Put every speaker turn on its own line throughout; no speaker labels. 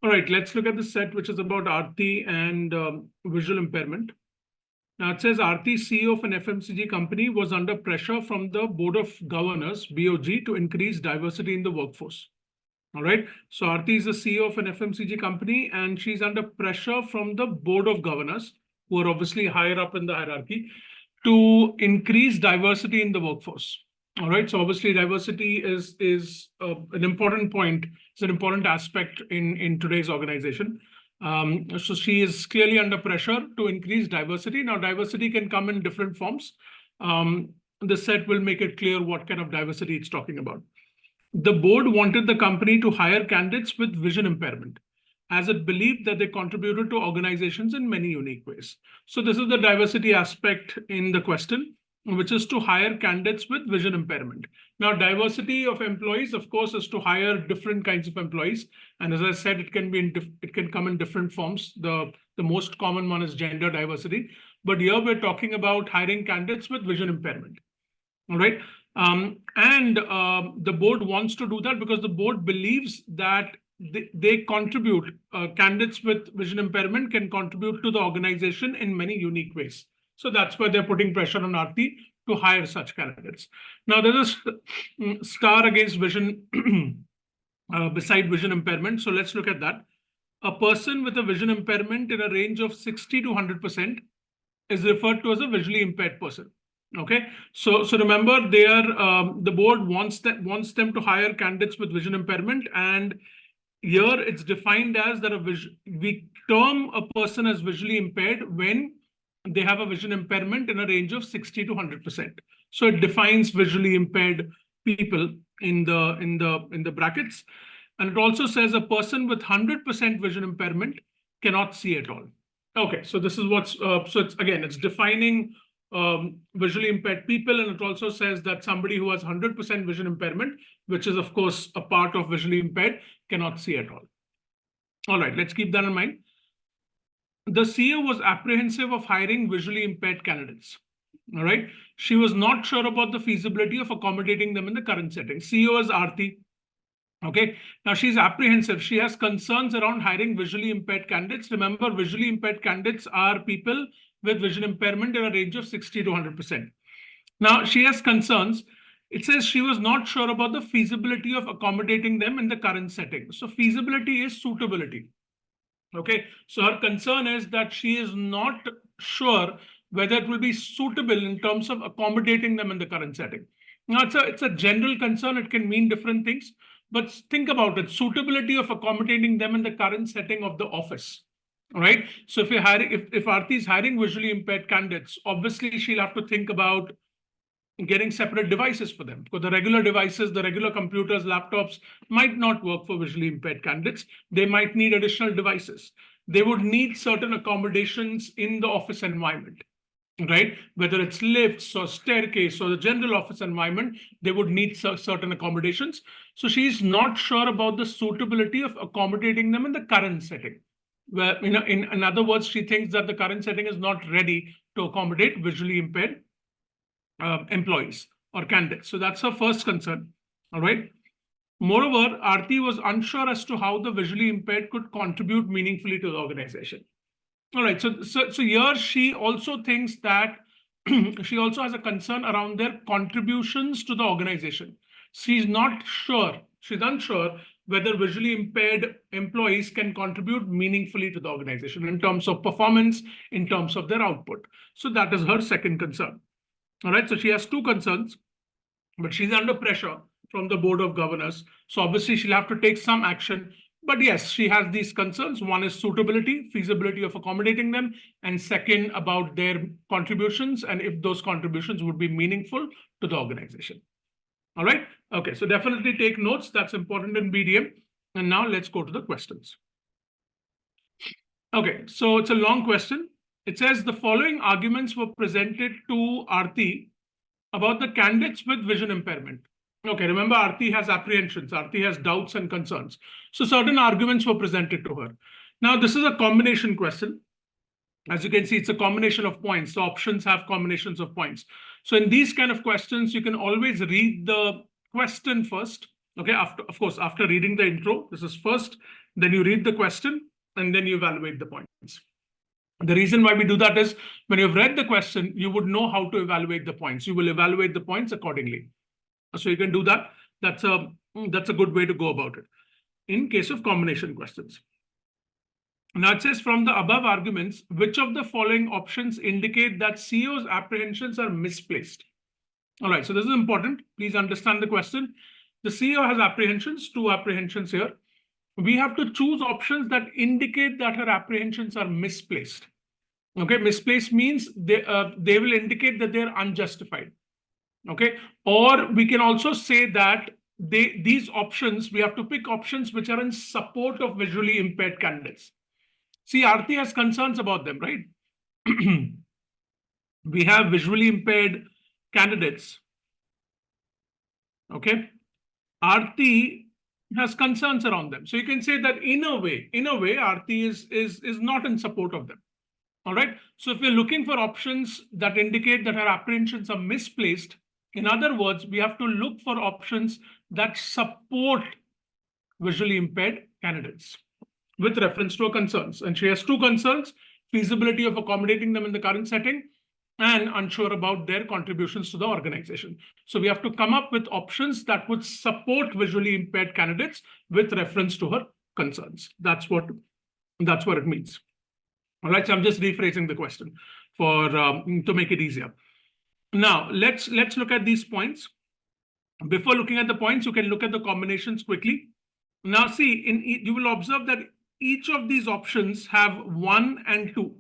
All right, let's look at the set, which is about Arti and visual impairment. Now, it says Arti, CEO of an FMCG company, was under pressure from the Board of Governors, BOG, to increase diversity in the workforce. All right, so Arti is the CEO of an FMCG company, and she's under pressure from the Board of Governors, who are obviously higher up in the hierarchy, to increase diversity in the workforce. All right, so obviously diversity is an important point. It's an important aspect in today's organization. So she is clearly under pressure to increase diversity. Now, diversity can come in different forms. The set will make it clear what kind of diversity it's talking about. The board wanted the company to hire candidates with vision impairment, as it believed that they contributed to organizations in many unique ways. So this is the diversity aspect in the question, which is to hire candidates with vision impairment. Now, diversity of employees, of course, is to hire different kinds of employees. And as I said, it can come in different forms. The most common one is gender diversity. But here we're talking about hiring candidates with vision impairment. All right. The board wants to do that because the board believes that they contribute, candidates with vision impairment can contribute to the organization in many unique ways. So that's why they're putting pressure on Arti to hire such candidates. Now, there's a star against vision, beside vision impairment. So let's look at that. A person with a vision impairment in a range of 60 to 100% is referred to as a visually impaired person. Okay, so remember, they are the board wants them to hire candidates with vision impairment, and here it's defined as that we term a person as visually impaired when they have a vision impairment in a range of 60 to 100%. So it defines visually impaired people in the brackets, and it also says a person with 100% vision impairment cannot see at all. Okay, so this is what's so it's defining visually impaired people, and it also says that somebody who has 100% vision impairment, which is of course a part of visually impaired, cannot see at all. All right, let's keep that in mind. The CEO was apprehensive of hiring visually impaired candidates. All right, she was not sure about the feasibility of accommodating them in the current setting. CEO is Arti. Okay, now she's apprehensive. She has concerns around hiring visually impaired candidates. Remember, visually impaired candidates are people with vision impairment in a range of 60 to 100%. Now, she has concerns. It says she was not sure about the feasibility of accommodating them in the current setting. So feasibility is suitability. Okay, so her concern is that she is not sure whether it will be suitable in terms of accommodating them in the current setting. Now, it's a general concern. It can mean different things, but think about it. Suitability of accommodating them in the current setting of the office. All right. So if Arti is hiring visually impaired candidates, obviously she'll have to think about getting separate devices for them, because the regular devices, the regular computers, laptops might not work for visually impaired candidates. They might need additional devices. They would need certain accommodations in the office environment, right? Whether it's lifts or staircase or the general office environment, they would need certain accommodations. So she's not sure about the suitability of accommodating them in the current setting. Where, in other words, she thinks that the current setting is not ready to accommodate visually impaired employees or candidates. So that's her first concern. All right. Moreover, Arti was unsure as to how the visually impaired could contribute meaningfully to the organization. All right. So here she also thinks that she also has a concern around their contributions to the organization. She's not sure. She's unsure whether visually impaired employees can contribute meaningfully to the organization in terms of performance, in terms of their output. So that is her second concern. All right, so she has two concerns, but she's under pressure from the Board of Governors. So obviously she'll have to take some action. But yes, she has these concerns. One is suitability, feasibility of accommodating them, and second, about their contributions and if those contributions would be meaningful to the organization. All right. Okay, so definitely take notes. That's important in BDM. And now let's go to the questions. Okay, so it's a long question. It says the following arguments were presented to Arti about the candidates with vision impairment. Okay, remember, Arti has apprehensions. Arti has doubts and concerns. So certain arguments were presented to her. Now, this is a combination question. As you can see, it's a combination of points. The options have combinations of points. So in these kind of questions, you can always read the question first Okay, of course, after reading the intro, this is first, then you read the question, and then you evaluate the points. The reason why we do that is when you've read the question, you would know how to evaluate the points. You will evaluate the points accordingly. So you can do that. That's a good way to go about it. In case of combination questions. Now it says, from the above arguments, which of the following options indicate that CEO's apprehensions are misplaced? All right, so this is important. Please understand the question. The CEO has apprehensions, 2 apprehensions here. We have to choose options that indicate that her apprehensions are misplaced. Okay, misplaced means they will indicate that they're unjustified. Okay, or we can also say that these options, we have to pick options which are in support of visually impaired candidates. See, Arti has concerns about them, right? We have visually impaired candidates. Okay, Arti has concerns around them. So you can say that in a way, Arti is not in support of them. All right. So if we're looking for options that indicate that her apprehensions are misplaced, in other words, we have to look for options that support visually impaired candidates with reference to her concerns. And she has 2 concerns: feasibility of accommodating them in the current setting, and unsure about their contributions to the organization. So we have to come up with options that would support visually impaired candidates with reference to her concerns. That's what it means. All right, so I'm just rephrasing the question for to make it easier. Now let's look at these points. Before looking at the points, you can look at the combinations quickly. Now see, you will observe that each of these options have 1 and 2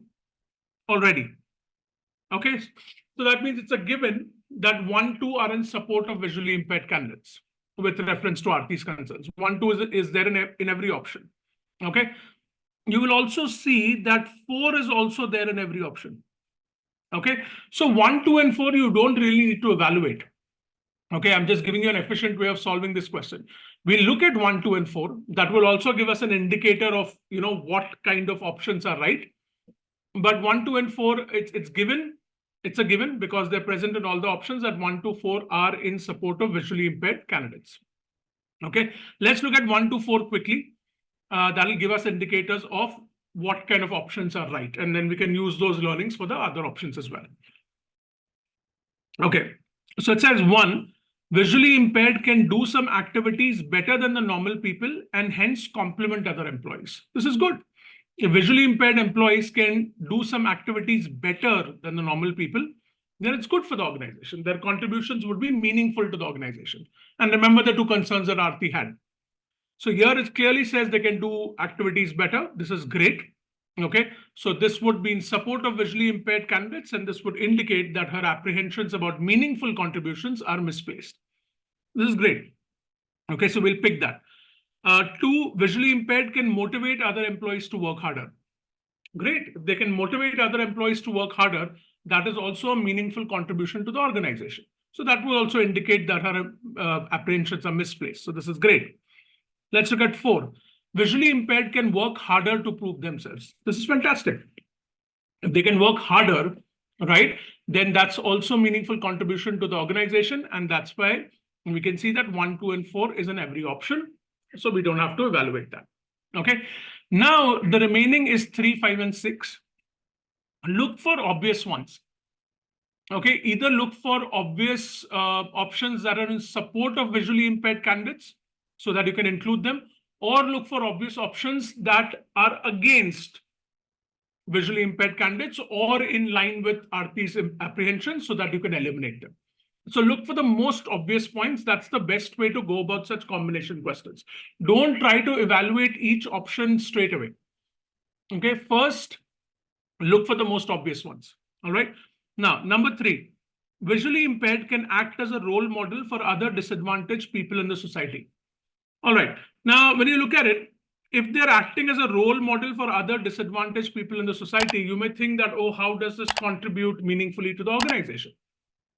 already. Okay, so that means it's a given that 1, 2 are in support of visually impaired candidates with reference to Arti's concerns. 1, 2 is there in every option. Okay, you will also see that 4 is also there in every option. Okay, so 1, 2, and 4 you don't really need to evaluate. Okay, I'm just giving you an efficient way of solving this question. We'll look at 1, 2, and 4. That will also give us an indicator of what kind of options are right. But 1, 2, and 4, it's given. It's a given because they're present in all the options that 1, 2, 4 are in support of visually impaired candidates. Okay, let's look at 1, 2, 4 quickly. That'll give us indicators of what kind of options are right. And then we can use those learnings for the other options as well. Okay, so it says 1, visually impaired can do some activities better than the normal people and hence complement other employees. This is good. If visually impaired employees can do some activities better than the normal people, then it's good for the organization. Their contributions would be meaningful to the organization. And remember the 2 concerns that Arti had. So here it clearly says they can do activities better. This is great. Okay, so this would be in support of visually impaired candidates, and this would indicate that her apprehensions about meaningful contributions are misplaced. This is great. Okay, so we'll pick that. 2, visually impaired can motivate other employees to work harder. Great. If they can motivate other employees to work harder, that is also a meaningful contribution to the organization. So that will also indicate that her apprehensions are misplaced. So this is great. Let's look at 4. Visually impaired can work harder to prove themselves. This is fantastic. If they can work harder, right, then that's also meaningful contribution to the organization. And that's why we can see that 1, 2, and 4 is in every option. So we don't have to evaluate that. Okay. Now the remaining is 3, 5, and 6. Look for obvious ones. Okay. Either look for obvious options that are in support of visually impaired candidates so that you can include them, or look for obvious options that are against visually impaired candidates or in line with Arti's apprehension so that you can eliminate them. So look for the most obvious points. That's the best way to go about such combination questions. Don't try to evaluate each option straight away. Okay, first, look for the most obvious ones. All right. Now, number 3, visually impaired can act as a role model for other disadvantaged people in the society. All right. Now, when you look at it, if they're acting as a role model for other disadvantaged people in the society, you may think that, oh, how does this contribute meaningfully to the organization?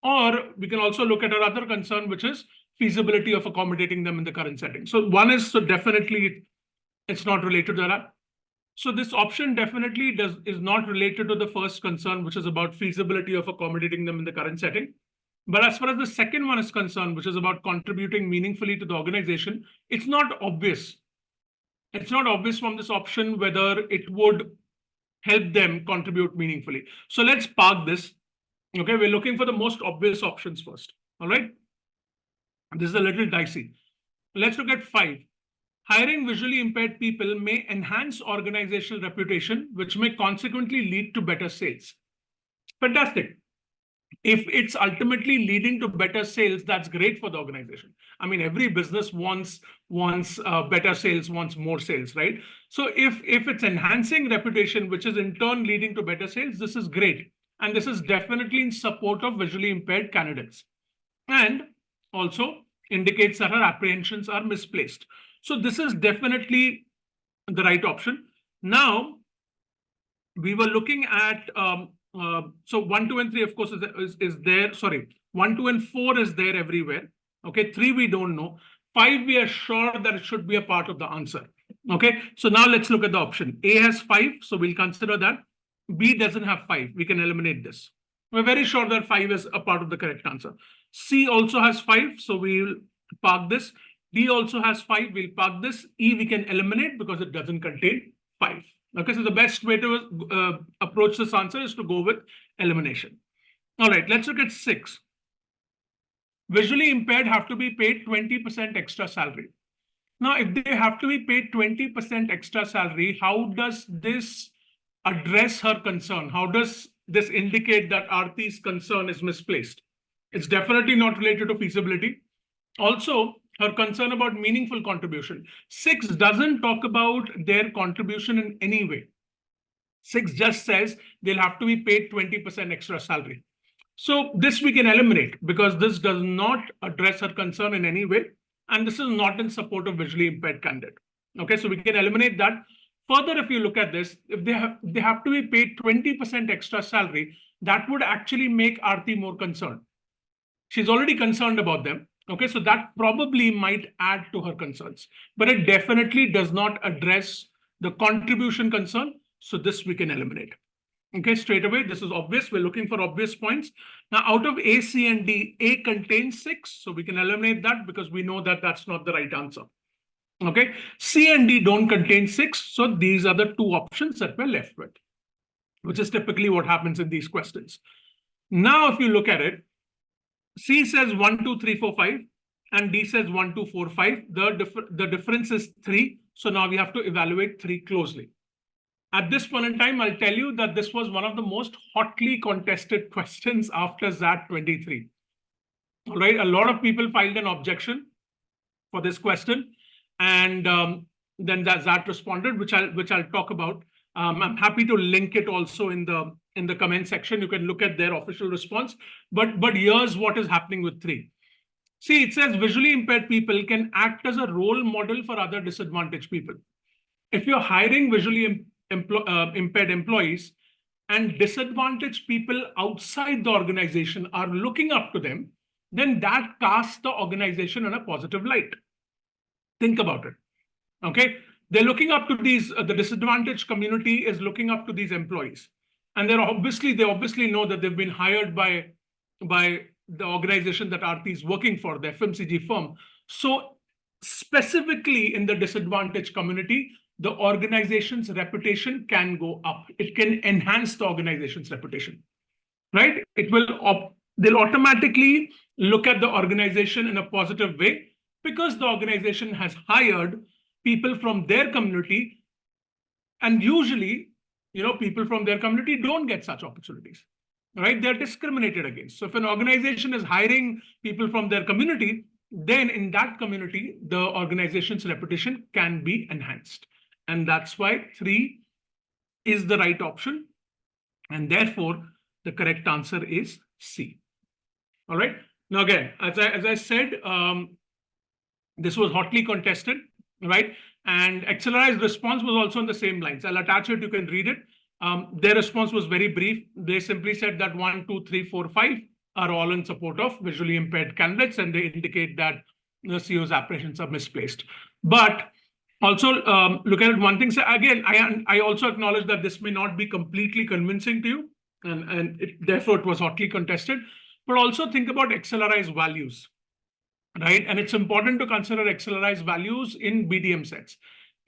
Or we can also look at our other concern, which is feasibility of accommodating them in the current setting. So one is, so definitely it's not related to that. So this option definitely is not related to the first concern, which is about feasibility of accommodating them in the current setting. But as far as the second one is concerned, which is about contributing meaningfully to the organization, it's not obvious. It's not obvious from this option whether it would help them contribute meaningfully. So let's park this. Okay, we're looking for the most obvious options first. All right. This is a little dicey. Let's look at 5. Hiring visually impaired people may enhance organizational reputation, which may consequently lead to better sales. Fantastic. If it's ultimately leading to better sales, that's great for the organization. I mean, every business wants better sales, wants more sales, right? So if it's enhancing reputation, which is in turn leading to better sales, this is great. And this is definitely in support of visually impaired candidates. And also indicates that our apprehensions are misplaced. So this is definitely the right option. Now, we were looking at, so 1, 2, and 3, of course, is there. Sorry, 1, 2, and 4 is there everywhere. Okay, 3 we don't know. 5 we are sure that it should be a part of the answer. Okay, so now let's look at the option. A has 5, so we'll consider that. B doesn't have 5. We can eliminate this. We're very sure that 5 is a part of the correct answer. C also has 5, so we'll park this. D also has 5, we'll park this. E we can eliminate because it doesn't contain 5. Okay, so the best way to approach this answer is to go with elimination. All right, let's look at 6. Visually impaired have to be paid 20% extra salary. Now, if they have to be paid 20% extra salary, how does this address her concern? How does this indicate that Arti's concern is misplaced? It's definitely not related to feasibility. Also, her concern about meaningful contribution. 6 doesn't talk about their contribution in any way. 6 just says they'll have to be paid 20% extra salary. So this we can eliminate because this does not address her concern in any way. And this is not in support of visually impaired candidate. Okay, so we can eliminate that. Further, if you look at this, if they have to be paid 20% extra salary, that would actually make Arti more concerned. She's already concerned about them. Okay, so that probably might add to her concerns, but it definitely does not address the contribution concern. So this we can eliminate. Okay, straight away, this is obvious. We're looking for obvious points. Now, out of A, C, and D, A contains 6. So we can eliminate that because we know that that's not the right answer. Okay, C and D don't contain 6. So these are the 2 options that we're left with, which is typically what happens in these questions. Now, if you look at it, C says 1, 2, 3, 4, 5, and D says 1, 2, 4, 5. The difference is 3. So now we have to evaluate 3 closely. At this point in time, I'll tell you that this was one of the most hotly contested questions after XAT 23. All right, a lot of people filed an objection for this question, and then XAT responded, which I'll talk about. I'm happy to link it also in the comment section. You can look at their official response. But here's what is happening with 3. See, it says visually impaired people can act as a role model for other disadvantaged people. If you're hiring visually impaired employees and disadvantaged people outside the organization are looking up to them, then that casts the organization in a positive light. Think about it. Okay, they're looking up to these, the disadvantaged community is looking up to these employees. And they obviously know that they've been hired by the organization that Arti is working for, the FMCG firm. So specifically in the disadvantaged community, the organization's reputation can go up. It can enhance the organization's reputation, right? They'll automatically look at the organization in a positive way because the organization has hired people from their community. And usually, people from their community don't get such opportunities, right? They're discriminated against. So if an organization is hiring people from their community, then in that community, the organization's reputation can be enhanced. And that's why 3 is the right option. And therefore, the correct answer is C. All right. Now, again, as I said, this was hotly contested, right? And XLRI's response was also on the same lines. I'll attach it. You can read it. Their response was very brief. They simply said that 1, 2, 3, 4, 5 are all in support of visually impaired candidates, and they indicate that the CEO's apprehensions are misplaced. But also, look at it, one thing. So again, I also acknowledge that this may not be completely convincing to you, and therefore it was hotly contested. but also think about XLRI's values, right? And it's important to consider XLRI's values in BDM sets.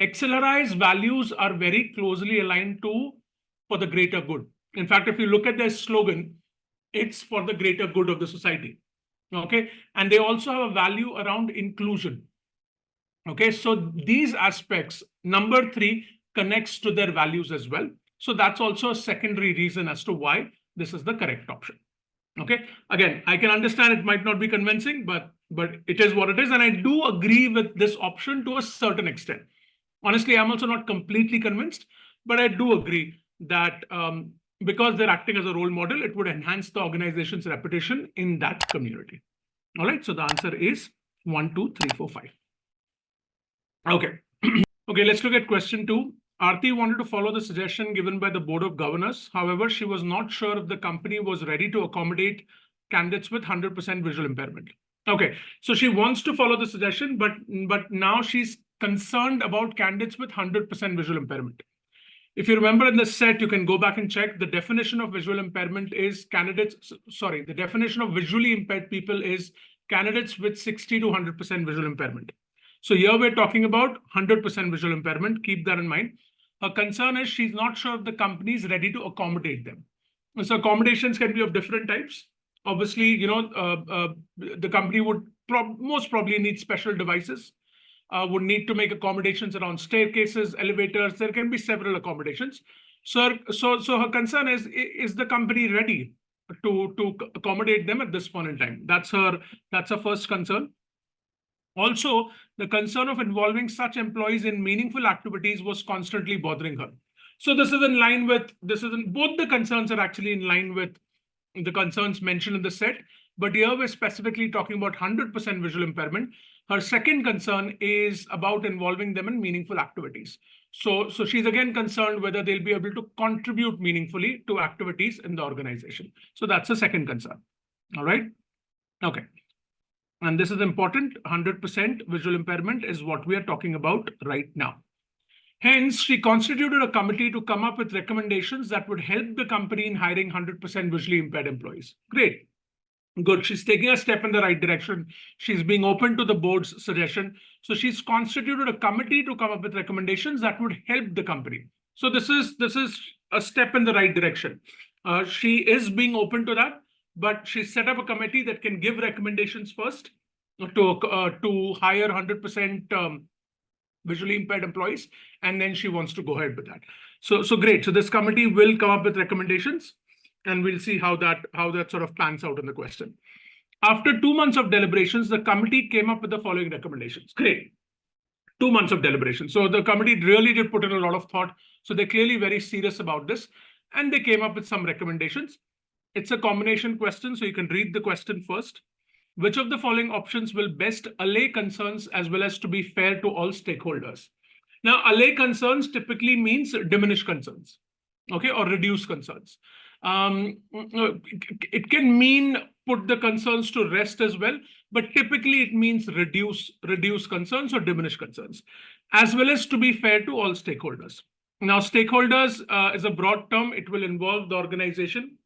XLRI's values are very closely aligned to for the greater good. In fact, if you look at their slogan, it's for the greater good of the society. Okay. And they also have a value around inclusion. Okay. So these aspects, number 3, connects to their values as well. So that's also a secondary reason as to why this is the correct option. Okay. Again, I can understand it might not be convincing, but it is what it is. And I do agree with this option to a certain extent. Honestly, I'm also not completely convinced, but I do agree that because they're acting as a role model, it would enhance the organization's reputation in that community. All right. So the answer is 1, 2, 3, 4, 5. Okay. Okay, let's look at question 2. Arti wanted to follow the suggestion given by the Board of Governors. However, she was not sure if the company was ready to accommodate candidates with 100% visual impairment. Okay, so she wants to follow the suggestion, but now she's concerned about candidates with 100% visual impairment. If you remember in the set, you can go back and check. The definition of visual impairment is the definition of visually impaired people is candidates with 60 to 100% visual impairment. So here we're talking about 100% visual impairment. Keep that in mind. Her concern is she's not sure if the company is ready to accommodate them. So accommodations can be of different types. Obviously, the company would most probably need special devices, would need to make accommodations around staircases, elevators. There can be several accommodations. So her concern is the company ready to accommodate them at this point in time? That's her first concern. Also, the concern of involving such employees in meaningful activities was constantly bothering her. So this is in line with, both the concerns are actually in line with the concerns mentioned in the set, but here we're specifically talking about 100% visual impairment. Her second concern is about involving them in meaningful activities. So she's again concerned whether they'll be able to contribute meaningfully to activities in the organization. So that's the second concern. All right. Okay. And this is important. 100% visual impairment is what we are talking about right now. Hence, she constituted a committee to come up with recommendations that would help the company in hiring 100% visually impaired employees. Great. Good. She's taking a step in the right direction. She's being open to the board's suggestion. So she's constituted a committee to come up with recommendations that would help the company. So this is a step in the right direction. She is being open to that, but she set up a committee that can give recommendations first to hire 100% visually impaired employees, and then she wants to go ahead with that. So great. So this committee will come up with recommendations, and we'll see how that sort of pans out in the question. After 2 months of deliberations, the committee came up with the following recommendations. Great. 2 months of deliberation. So the committee really did put in a lot of thought. So they're clearly very serious about this, and they came up with some recommendations. It's a combination question, so you can read the question first. Which of the following options will best allay concerns as well as to be fair to all stakeholders? Now, allay concerns typically means diminish concerns, okay, or reduce concerns. It can mean put the concerns to rest as well, but typically it means reduce concerns or diminish concerns, as well as to be fair to all stakeholders. Now, stakeholders is a broad term. It will involve the organization,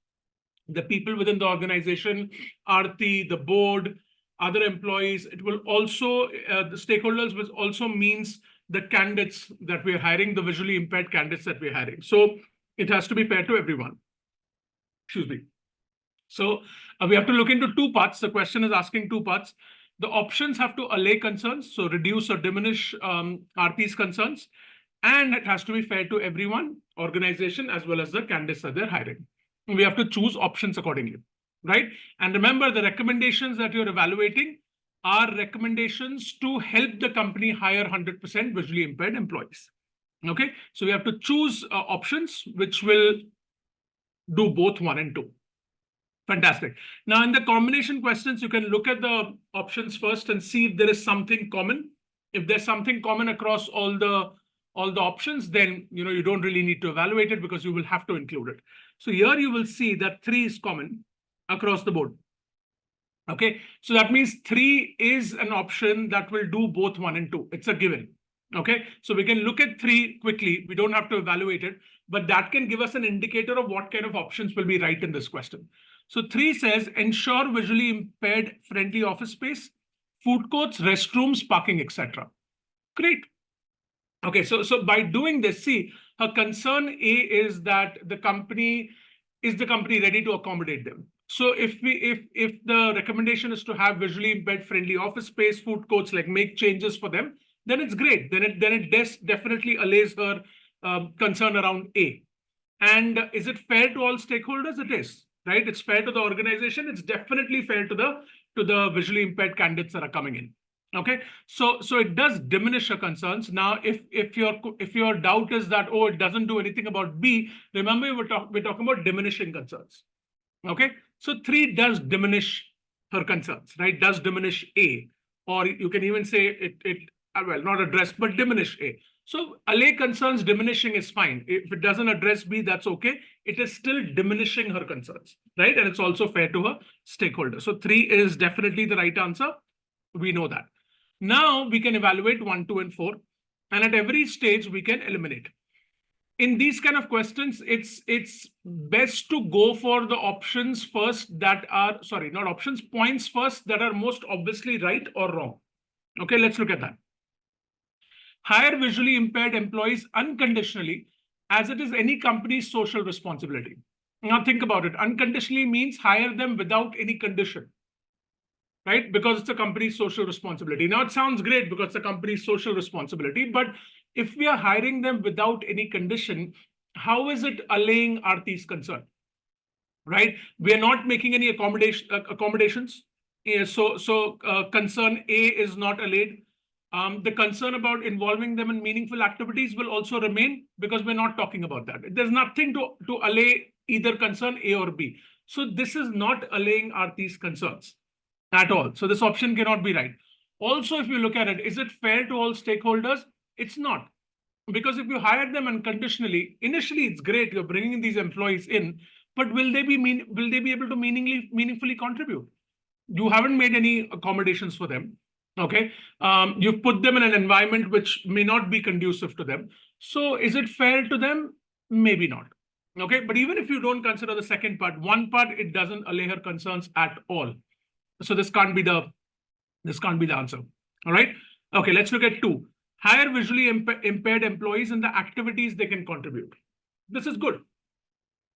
the people within the organization, Arti, the board, other employees. It will also, the stakeholders, which also means the candidates that we're hiring, the visually impaired candidates that we're hiring. So it has to be fair to everyone. Excuse me. So we have to look into 2 parts. The question is asking 2 parts. The options have to allay concerns, so reduce or diminish Arti's concerns, and it has to be fair to everyone, organization, as well as the candidates that they're hiring. We have to choose options accordingly, right? And remember, the recommendations that you're evaluating are recommendations to help the company hire 100% visually impaired employees. Okay, so we have to choose options which will do both 1 and 2. Fantastic. Now, in the combination questions, you can look at the options first and see if there is something common. If there's something common across all the options, then you don't really need to evaluate it because you will have to include it. So here you will see that 3 is common across the board. Okay, so that means 3 is an option that will do both 1 and 2. It's a given. Okay, so we can look at 3 quickly. We don't have to evaluate it, but that can give us an indicator of what kind of options will be right in this question. So 3 says ensure visually impaired friendly office space, food courts, restrooms, parking, etc. Great. Okay, so by doing this, see, her concern A is that the company ready to accommodate them. So if the recommendation is to have visually impaired friendly office space, food courts, like make changes for them, then it's great. Then it definitely allays her concern around A. And is it fair to all stakeholders? It is, right? It's fair to the organization. It's definitely fair to the visually impaired candidates that are coming in. Okay, so it does diminish your concerns. Now, if your doubt is that, oh, it doesn't do anything about B, remember we're talking about diminishing concerns. Okay, so 3 does diminish her concerns, right? Does diminish A, or you can even say it well, not address but diminish A. So allay concerns diminishing is fine. If it doesn't address B, that's okay. It is still diminishing her concerns, right? And it's also fair to her stakeholder. So 3 is definitely the right answer. We know that. Now we can evaluate 1, 2, and 4. And at every stage, we can eliminate. In these kind of questions, it's best to go for the options first that are, sorry, not options, points first that are most obviously right or wrong. Okay, let's look at that. Hire visually impaired employees unconditionally as it is any company's social responsibility. Now think about it. Unconditionally means hire them without any condition, right? Because it's a company's social responsibility. Now it sounds great because it's a company's social responsibility, but if we are hiring them without any condition, how is it allaying Arti's concern, right? We are not making any accommodations. Yeah, so concern A is not allayed. The concern about involving them in meaningful activities will also remain because we're not talking about that. There's nothing to allay either concern A or B. So this is not allaying Arti's concerns at all. So this option cannot be right. Also, if you look at it, is it fair to all stakeholders? It's not. Because if you hire them unconditionally, initially it's great, you're bringing these employees in, but will they be able to meaningfully contribute? You haven't made any accommodations for them. Okay, you've put them in an environment which may not be conducive to them. So is it fair to them? Maybe not. Okay, but even if you don't consider the second part, one part, it doesn't allay her concerns at all. So this can't be the answer. All right. Okay, let's look at 2. Hire visually impaired employees in the activities they can contribute. This is good.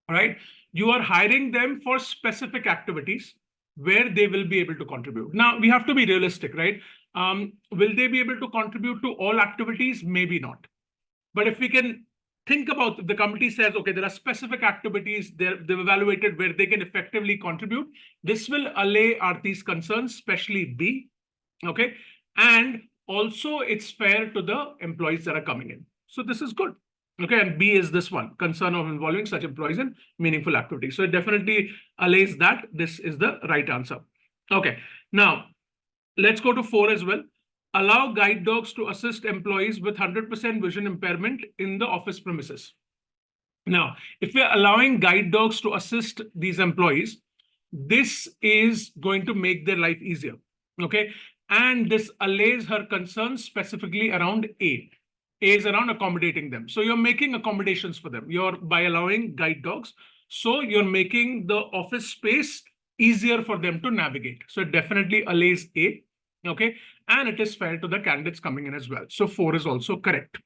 All right. You are hiring them for specific activities where they will be able to contribute. Now, we have to be realistic, right? Will they be able to contribute to all activities? Maybe not. But if we can think about, the committee says, okay, there are specific activities they've evaluated where they can effectively contribute. This will allay Arti's concerns, especially B. Okay. And also it's fair to the employees that are coming in. So this is good. Okay, and B is this one, concern of involving such employees in meaningful activities. So it definitely allays that. This is the right answer. Okay, now let's go to 4 as well. Allow guide dogs to assist employees with 100% vision impairment in the office premises. Now, if we're allowing guide dogs to assist these employees, this is going to make their life easier. Okay, and this allays her concerns specifically around A. A is around accommodating them. So you're making accommodations for them. You're by allowing guide dogs. So you're making the office space easier for them to navigate. So it definitely allays A. Okay. And it is fair to the candidates coming in as well. So 4 is also correct.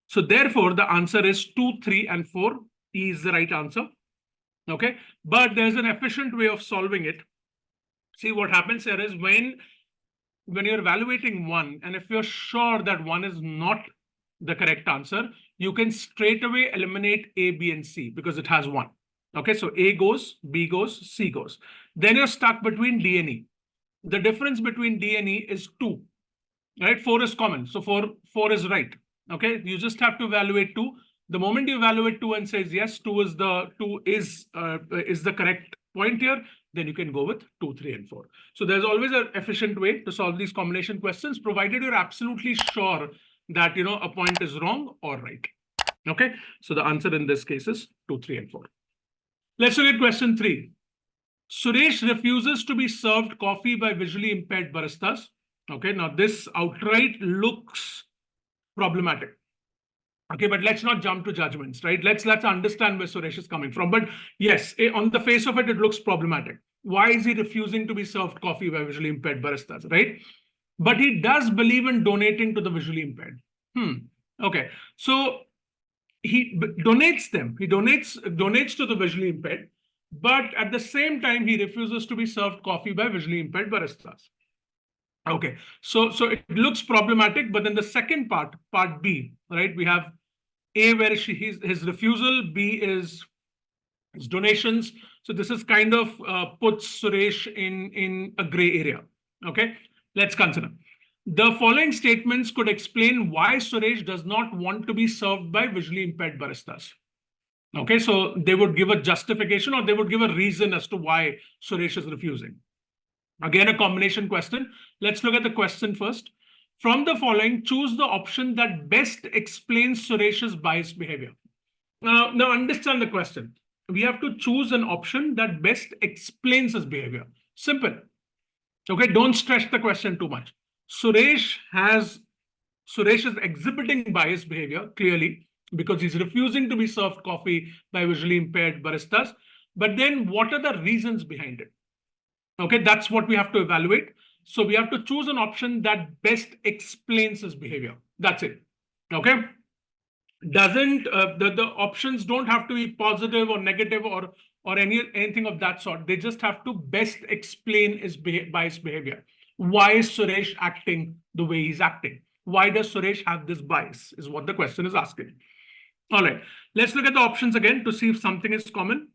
So therefore, the answer is 2, 3, and 4. E is the right answer. Okay. But there's an efficient way of solving it. See, what happens here is when you're evaluating 1, and if you're sure that 1 is not the correct answer, you can straight away eliminate A, B, and C because it has 1. Okay, so A goes, B goes, C goes. Then you're stuck between D and E. The difference between D and E is 2, right? 4 is common, so 4 is right. Okay, you just have to evaluate 2. The moment you evaluate 2 and says yes, 2 is the correct point here, then you can go with 2, 3, and 4. So there's always an efficient way to solve these combination questions, provided you're absolutely sure that a point is wrong or right. Okay, so the answer in this case is 2, 3, and 4. Let's look at question 3. Suresh refuses to be served coffee by visually impaired baristas. Okay, now this outright looks problematic. Okay, but let's not jump to judgments, right? Let's understand where Suresh is coming from. But yes, on the face of it, it looks problematic. Why is he refusing to be served coffee by visually impaired baristas, right? But he does believe in donating to the visually impaired. Okay, so he donates them. He donates to the visually impaired, but at the same time, he refuses to be served coffee by visually impaired baristas. Okay, so it looks problematic, but then the second part B, right? We have A where his refusal, B is his donations. So this is kind of puts Suresh in a gray area. Okay, let's consider. The following statements could explain why Suresh does not want to be served by visually impaired baristas. Okay, so they would give a justification or they would give a reason as to why Suresh is refusing. Again, a combination question. Let's look at the question first. From the following, choose the option that best explains Suresh's biased behavior. Now understand the question. We have to choose an option that best explains his behavior. Simple. Okay, don't stretch the question too much. Suresh is exhibiting biased behavior, clearly, because he's refusing to be served coffee by visually impaired baristas. But then what are the reasons behind it? Okay, that's what we have to evaluate. So we have to choose an option that best explains his behavior. That's it. Okay. The options don't have to be positive or negative or anything of that sort. They just have to best explain his biased behavior. Why is Suresh acting the way he's acting? Why does Suresh have this bias? Is what the question is asking. All right. Let's look at the options again to see if something is common.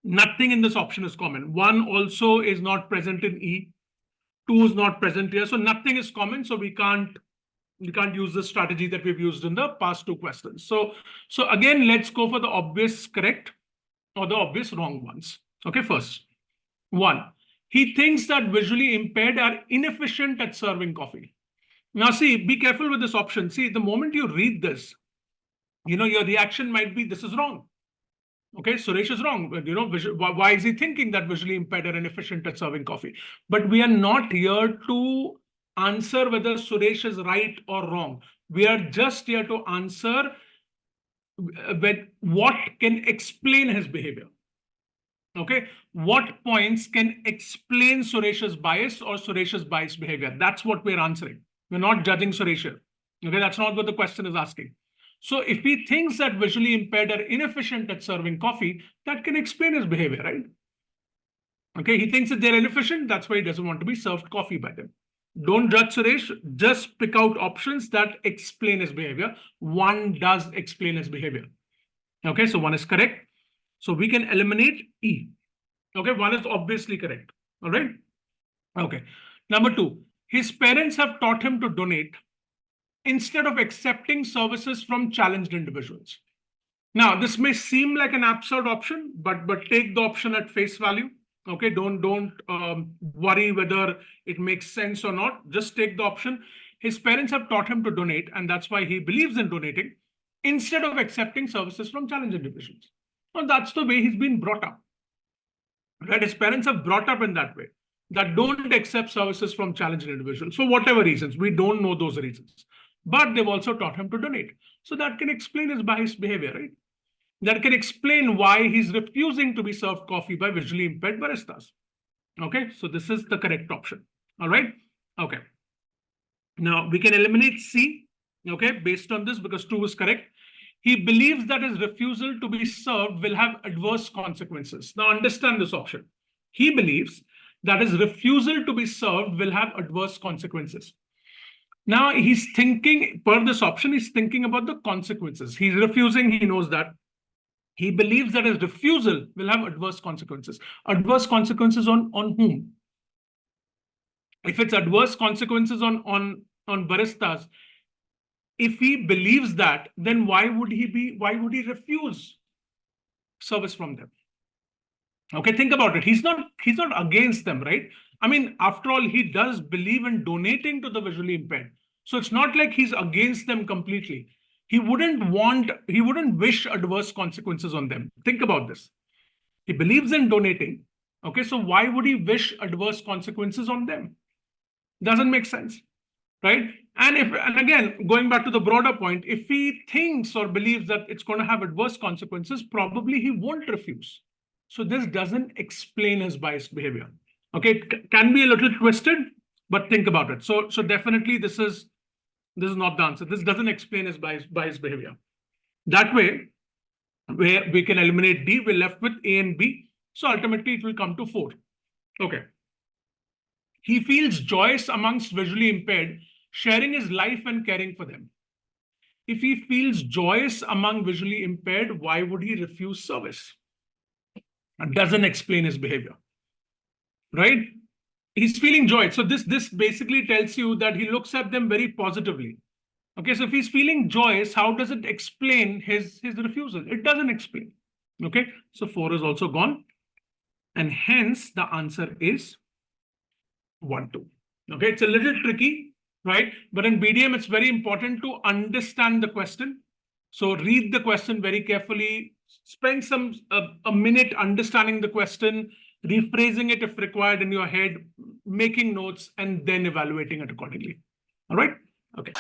Nothing in this option is common. 1 also is not present in E. 2 is not present here. So nothing is common. So we can't use the strategy that we've used in the past 2 questions. So again, let's go for the obvious correct or the obvious wrong ones. Okay, first. 1. He thinks that visually impaired are inefficient at serving coffee. Now see, be careful with this option. See, the moment you read this, your reaction might be, this is wrong. Okay, Suresh is wrong. Why is he thinking that visually impaired are inefficient at serving coffee? But we are not here to answer whether Suresh is right or wrong. We are just here to answer what can explain his behavior. Okay, what points can explain Suresh's bias or Suresh's biased behavior? That's what we're answering. We're not judging Suresh here. Okay, that's not what the question is asking. So if he thinks that visually impaired are inefficient at serving coffee, that can explain his behavior, right? Okay, he thinks that they're inefficient. That's why he doesn't want to be served coffee by them. Don't judge Suresh. Just pick out options that explain his behavior. 1 does explain his behavior. Okay, so 1 is correct. So we can eliminate E. Okay, 1 is obviously correct. All right. Okay. Number 2, his parents have taught him to donate instead of accepting services from challenged individuals. Now, this may seem like an absurd option, but take the option at face value. Okay, don't worry whether it makes sense or not. Just take the option. His parents have taught him to donate, and that's why he believes in donating instead of accepting services from challenged individuals. Well, that's the way he's been brought up. Right? His parents have brought up in that way, that don't accept services from challenged individuals for whatever reasons. We don't know those reasons. But they've also taught him to donate. So that can explain his biased behavior, right? That can explain why he's refusing to be served coffee by visually impaired baristas. Okay, so this is the correct option. All right. Okay. Now we can eliminate C, okay, based on this because 2 is correct. He believes that his refusal to be served will have adverse consequences. Now understand this option. He believes that his refusal to be served will have adverse consequences. Now he's thinking, per this option, he's thinking about the consequences. He's refusing, he knows that. He believes that his refusal will have adverse consequences. Adverse consequences on whom? If it's adverse consequences on baristas, if he believes that, then why would he refuse service from them? Okay, think about it. He's not against them, right? I mean, after all, he does believe in donating to the visually impaired. So it's not like he's against them completely. He wouldn't wish adverse consequences on them. Think about this. He believes in donating. Okay, so why would he wish adverse consequences on them? Doesn't make sense. right? And again, going back to the broader point, if he thinks or believes that it's going to have adverse consequences, probably he won't refuse. So this doesn't explain his biased behavior. Okay, it can be a little twisted, but think about it. So definitely this is not the answer. This doesn't explain his biased behavior. That way, where we can eliminate D, we're left with A and B. So ultimately it will come to 4. Okay. He feels joyous amongst visually impaired, sharing his life and caring for them. If he feels joyous among visually impaired, why would he refuse service? It doesn't explain his behavior, right? He's feeling joy. So this basically tells you that he looks at them very positively. Okay, so if he's feeling joyous, how does it explain his refusal? It doesn't explain. Okay, so 4 is also gone. And hence the answer is 1, 2. Okay, it's a little tricky, right? But in BDM, it's very important to understand the question. So read the question very carefully, spend a minute understanding the question, rephrasing it if required in your head, making notes, and then evaluating it accordingly. All right? Okay.